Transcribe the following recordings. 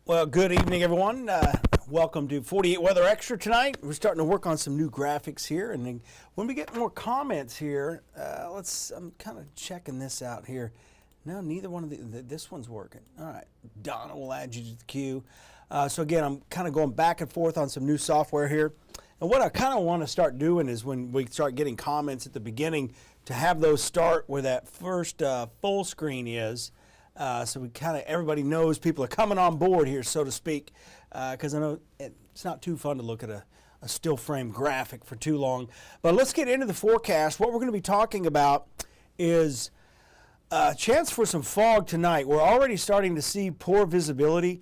Well, good evening, everyone. Welcome to 48 Weather Extra tonight. We're starting to work on some new graphics here, and then when we get more comments here, I'm kind of checking this out here. No, neither one of this one's working. All right, Donna will add you to the queue. So again, I'm kind of going back and forth on some new software here. And what I kind of want to start doing is when we start getting comments at the beginning, to have those start where that first full screen is. So we kind of, everybody knows people are coming on board here, so to speak, because I know it's not too fun to look at a still frame graphic for too long. But let's get into the forecast. What we're going to be talking about is a chance for some fog tonight. We're already starting to see poor visibility,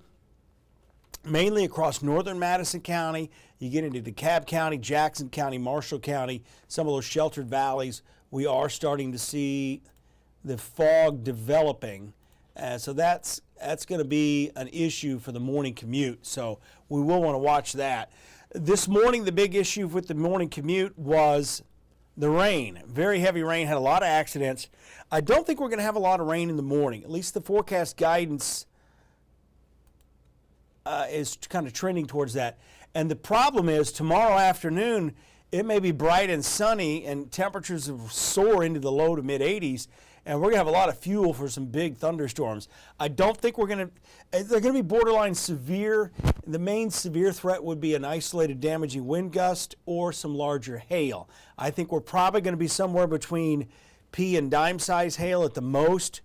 mainly across northern Madison County. You get into DeKalb County, Jackson County, Marshall County, some of those sheltered valleys. We are starting to see the fog developing. So that's going to be an issue for the morning commute. So we will want to watch that. This morning, the big issue with the morning commute was the rain. Very heavy rain, had a lot of accidents. I don't think we're going to have a lot of rain in the morning. At least the forecast guidance is kind of trending towards that. And the problem is tomorrow afternoon, it may be bright and sunny and temperatures will soar into the low to mid 80s. And we're going to have a lot of fuel for some big thunderstorms. I don't think they're going to be borderline severe. The main severe threat would be an isolated damaging wind gust or some larger hail. I think we're probably going to be somewhere between pea and dime size hail at the most,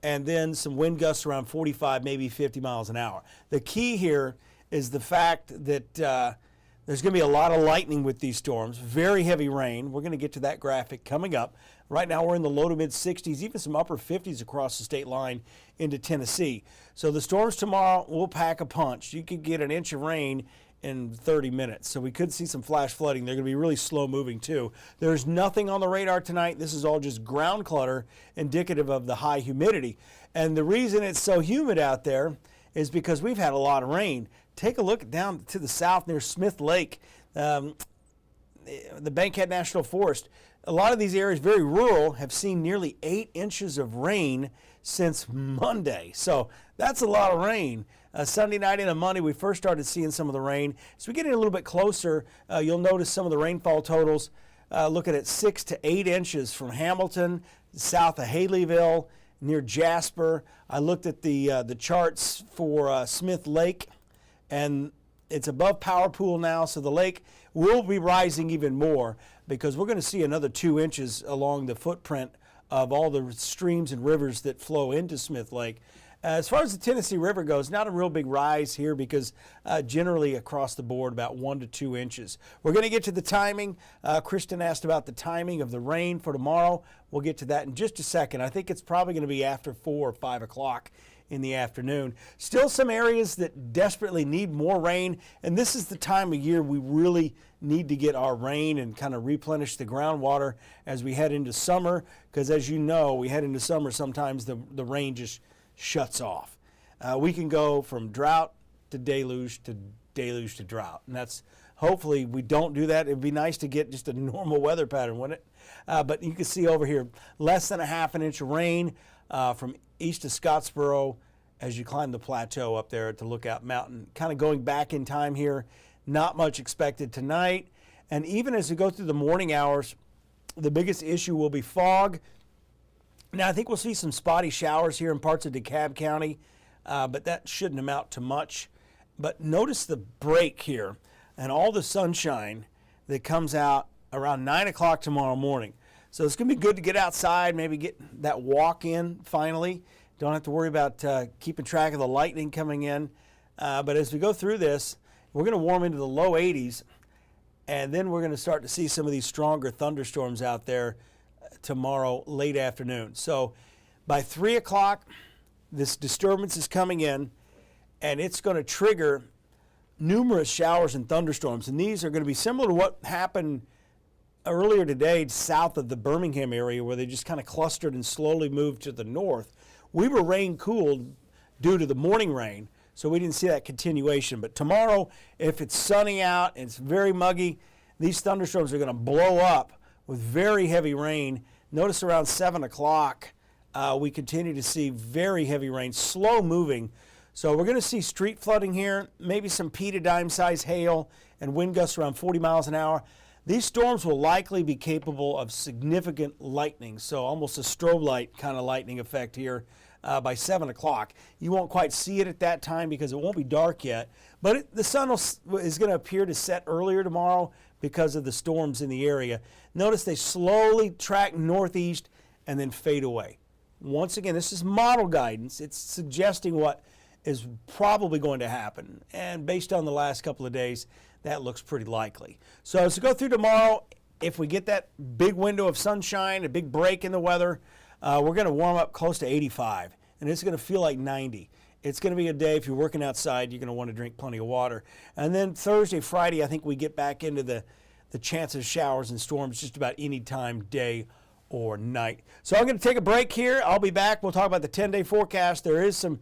and then some wind gusts around 45, maybe 50 miles an hour. The key here is the fact that there's going to be a lot of lightning with these storms, very heavy rain. We're going to get to that graphic coming up. Right now we're in the low to mid 60s, even some upper 50s across the state line into Tennessee. So the storms tomorrow will pack a punch. You could get an inch of rain in 30 minutes. So we could see some flash flooding. They're going to be really slow moving too. There's nothing on the radar tonight. This is all just ground clutter indicative of the high humidity. And the reason it's so humid out there is because we've had a lot of rain. Take a look down to the south near Smith Lake, the Bankhead National Forest. A lot of these areas, very rural, have seen nearly 8 inches of rain since Monday. So that's a lot of rain. Sunday night into Monday, we first started seeing some of the rain. As we get in a little bit closer, you'll notice some of the rainfall totals. Looking at 6 to 8 inches from Hamilton, south of Haleyville, near Jasper. I looked at the charts for Smith Lake, and it's above Power Pool now, so the lake will be rising even more because we're going to see another 2 inches along the footprint of all the streams and rivers that flow into Smith Lake. As far as the Tennessee River goes, not a real big rise here because generally across the board about 1 to 2 inches. We're going to get to the timing. Kristen asked about the timing of the rain for tomorrow. We'll get to that in just a second. I think it's probably going to be after 4 or 5 o'clock in the afternoon. Still some areas that desperately need more rain, and this is the time of year we really need to get our rain and kind of replenish the groundwater as we head into summer, because as you know, we head into summer, sometimes the rain just shuts off. We can go from drought to deluge to drought, and that's hopefully we don't do that. It'd be nice to get just a normal weather pattern, wouldn't it? But you can see over here less than a half an inch of rain from east of Scottsboro as you climb the plateau up there at the Lookout Mountain. Kind of going back in time here, not much expected tonight. And even as we go through the morning hours, the biggest issue will be fog. Now, I think we'll see some spotty showers here in parts of DeKalb County, but that shouldn't amount to much. But notice the break here and all the sunshine that comes out around 9 o'clock tomorrow morning. So it's going to be good to get outside, maybe get that walk in finally. Don't have to worry about keeping track of the lightning coming in. But as we go through this, we're going to warm into the low 80s, and then we're going to start to see some of these stronger thunderstorms out there tomorrow late afternoon. So by 3 o'clock, this disturbance is coming in, and it's going to trigger numerous showers and thunderstorms. And these are going to be similar to what happened earlier today south of the Birmingham area, where they just kind of clustered and slowly moved to the north. We were rain cooled due to the morning rain, so we didn't see that continuation. But tomorrow, if it's sunny out and it's very muggy, these thunderstorms are going to blow up with very heavy rain. Notice around 7 o'clock, we continue to see very heavy rain, slow moving. So we're going to see street flooding here, maybe some pea to dime size hail and wind gusts around 40 miles an hour. These storms will likely be capable of significant lightning, so almost a strobe light kind of lightning effect here by 7 o'clock. You won't quite see it at that time because it won't be dark yet, but the sun is going to appear to set earlier tomorrow because of the storms in the area. Notice they slowly track northeast and then fade away. Once again, this is model guidance. It's suggesting what is probably going to happen, and based on the last couple of days, that looks pretty likely. So as we go through tomorrow, if we get that big window of sunshine, a big break in the weather, we're going to warm up close to 85, and it's going to feel like 90. It's going to be a day, if you're working outside, you're going to want to drink plenty of water. And then Thursday, Friday, I think we get back into the chance of showers and storms just about any time, day or night. So I'm going to take a break here. I'll be back. We'll talk about the 10-day forecast. There is some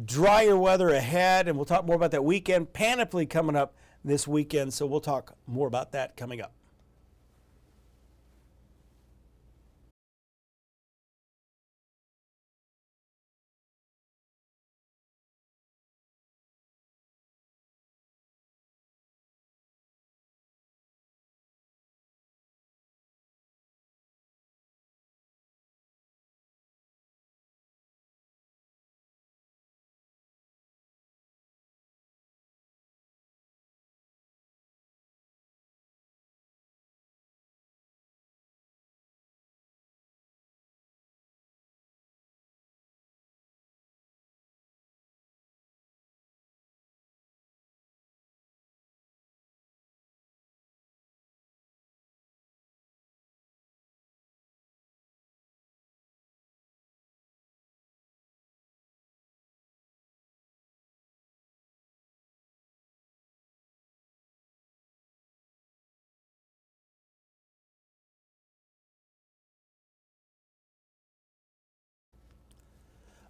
drier weather ahead, and we'll talk more about that weekend. Panoply coming up this weekend, so we'll talk more about that coming up.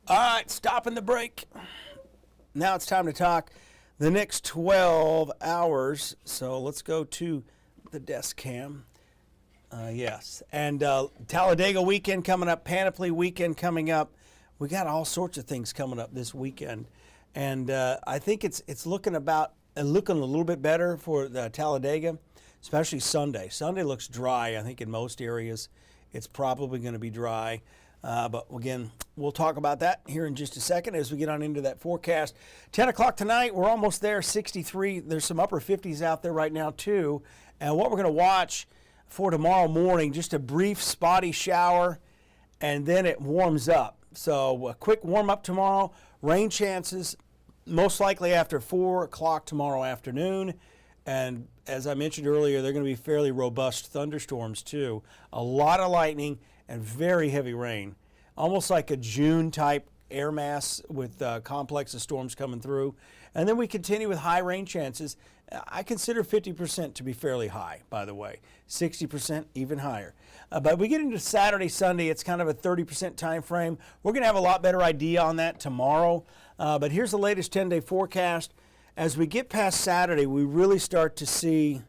All right, stopping the break. Now it's time to talk the next 12 hours. So let's go to the desk cam. Yes, and Talladega weekend coming up, Panoply weekend coming up. We got all sorts of things coming up this weekend, and I think it's looking a little bit better for the Talladega, especially Sunday. Sunday looks dry. I think in most areas, it's probably going to be dry. But again, we'll talk about that here in just a second as we get on into that forecast. 10 o'clock tonight, we're almost there, 63. There's some upper 50s out there right now too. And what we're going to watch for tomorrow morning, just a brief spotty shower, and then it warms up. So a quick warm up tomorrow. Rain chances most likely after 4 o'clock tomorrow afternoon. And as I mentioned earlier, they're going to be fairly robust thunderstorms too. A lot of lightning and very heavy rain, almost like a June type air mass with complex of storms coming through. And then we continue with high rain chances. I consider 50% to be fairly high, by the way, 60% even higher. But we get into Saturday, Sunday, it's kind of a 30% time frame. We're going to have a lot better idea on that tomorrow. But here's the latest 10-day forecast. As we get past Saturday, we really start to see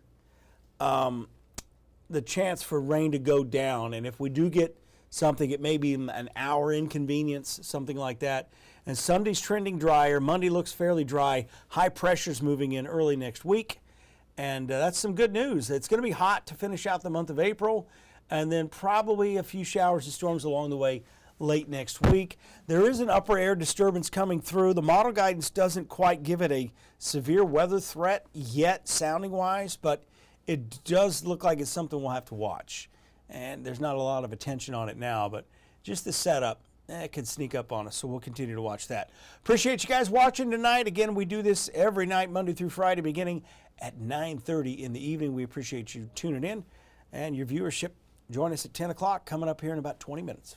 the chance for rain to go down. And if we do get something, it may be an hour inconvenience, something like that. And Sunday's trending drier. Monday looks fairly dry. High pressure's moving in early next week. And that's some good news. It's going to be hot to finish out the month of April. And then probably a few showers and storms along the way late next week. There is an upper air disturbance coming through. The model guidance doesn't quite give it a severe weather threat yet, sounding-wise, but it does look like it's something we'll have to watch. And there's not a lot of attention on it now, but just the setup, it could sneak up on us, so we'll continue to watch that. Appreciate you guys watching tonight. Again, we do this every night, Monday through Friday, beginning at 9:30 in the evening. We appreciate you tuning in and your viewership. Join us at 10 o'clock, coming up here in about 20 minutes.